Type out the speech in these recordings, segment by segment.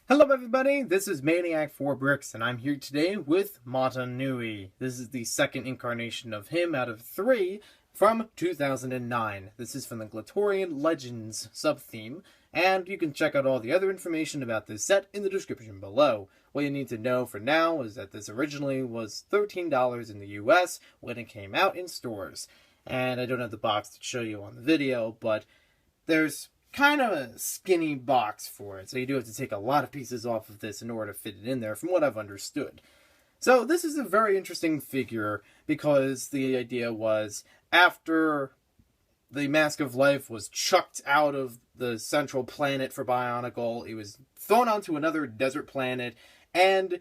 Hello everybody, this is Maniac4Bricks, and I'm here today with Mata Nui. This is the second incarnation of him out of 3 from 2009. This is from the Glatorian Legends sub-theme, and you can check out all the other information about this set in the description below. What you need to know for now is that this originally was $13 in the US when it came out in stores. And I don't have the box to show you on the video, but there's kind of a skinny box for it, so you do have to take a lot of pieces off of this in order to fit it in there, from what I've understood. So this is a very interesting figure, because the idea was, after the Mask of Life was chucked out of the central planet for Bionicle, it was thrown onto another desert planet, and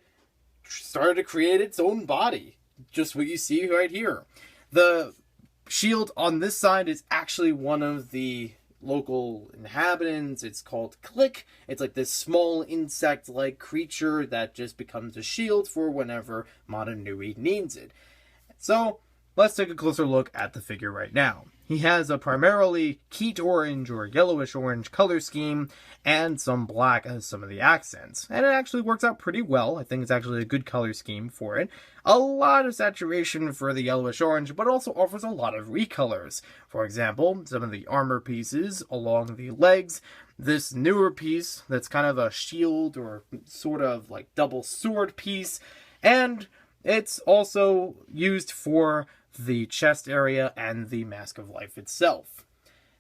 started to create its own body. Just what you see right here. The shield on this side is actually one of the local inhabitants. It's called Click. It's like this small insect-like creature that just becomes a shield for whenever Mata Nui needs it. So let's take a closer look at the figure right now. He has a primarily heat orange or yellowish orange color scheme and some black as some of the accents. And it actually works out pretty well. I think it's actually a good color scheme for it. A lot of saturation for the yellowish orange, but also offers a lot of recolors. For example, some of the armor pieces along the legs. This newer piece that's kind of a shield or sort of like double sword piece. And it's also used for the chest area and the Mask of Life itself.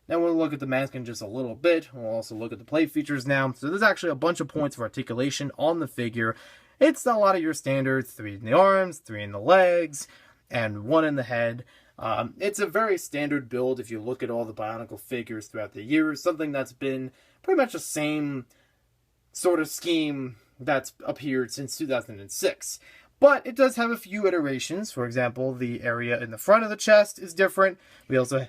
Now we'll look at the mask in just a little bit. We'll also look at the play features now. So there's actually a bunch of points of articulation on the figure. It's a lot of your standard 3 in the arms, 3 in the legs, and 1 in the head. It's a very standard build if you look at all the Bionicle figures throughout the years. Something that's been pretty much the same sort of scheme that's appeared since 2006. But it does have a few iterations. For example, the area in the front of the chest is different. We also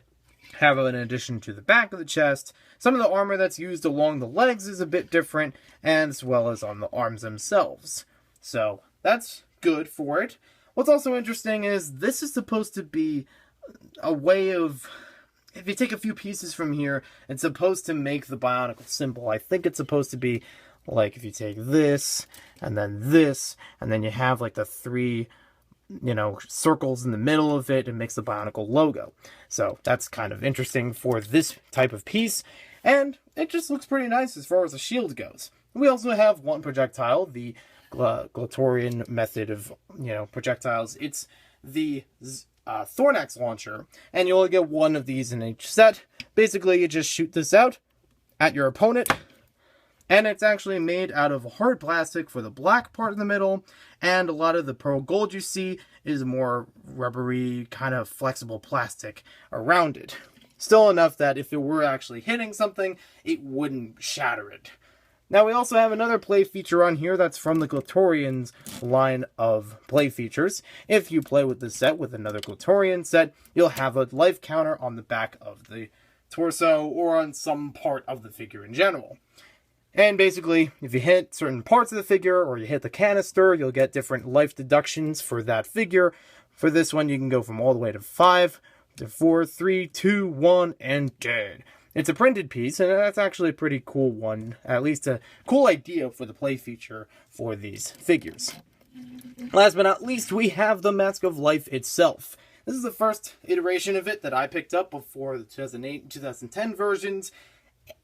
have an addition to the back of the chest. Some of the armor that's used along the legs is a bit different, and as well as on the arms themselves. So that's good for it. What's also interesting is this is supposed to be a way of, if you take a few pieces from here, it's supposed to make the Bionicle simple. I think it's supposed to be like if you take this, and then you have like the 3, circles in the middle of it, and makes the Bionicle logo. So that's kind of interesting for this type of piece, and it just looks pretty nice as far as the shield goes. We also have one projectile, the Glatorian method of, projectiles. It's the Thornax launcher, and you only get 1 of these in each set. Basically, you just shoot this out at your opponent, and it's actually made out of hard plastic for the black part in the middle, and a lot of the pearl gold you see is more rubbery, kind of flexible plastic around it. Still enough that if it were actually hitting something, it wouldn't shatter it. Now we also have another play feature on here that's from the Glatorians line of play features. If you play with this set with another Glatorian set, you'll have a life counter on the back of the torso or on some part of the figure in general. And basically, if you hit certain parts of the figure or you hit the canister, you'll get different life deductions for that figure. For this one, you can go from all the way to 5, to 4, 3, 2, 1, and dead. It's a printed piece, and that's actually a pretty cool one. At least a cool idea for the play feature for these figures. Last but not least, we have the Mask of Life itself. This is the first iteration of it that I picked up before the 2008 and 2010 versions,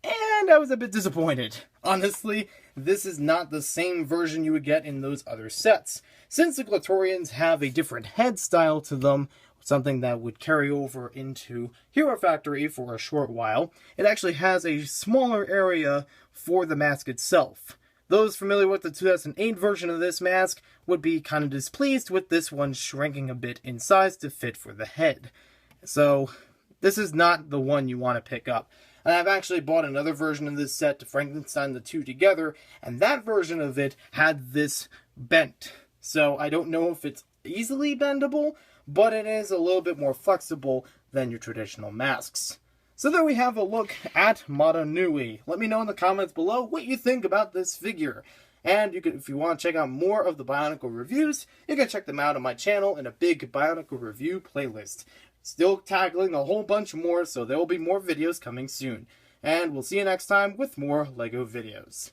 and I was a bit disappointed. Honestly, this is not the same version you would get in those other sets. Since the Glatorians have a different head style to them, something that would carry over into Hero Factory for a short while, it actually has a smaller area for the mask itself. Those familiar with the 2008 version of this mask would be kind of displeased with this one shrinking a bit in size to fit for the head. So, this is not the one you want to pick up. And I've actually bought another version of this set to Frankenstein the two together, and that version of it had this bent. So I don't know if it's easily bendable, but it is a little bit more flexible than your traditional masks. So there we have a look at Mata Nui. Let me know in the comments below what you think about this figure. And if you want to check out more of the Bionicle reviews, you can check them out on my channel in a big Bionicle review playlist. Still tackling a whole bunch more, so there will be more videos coming soon. And we'll see you next time with more LEGO videos.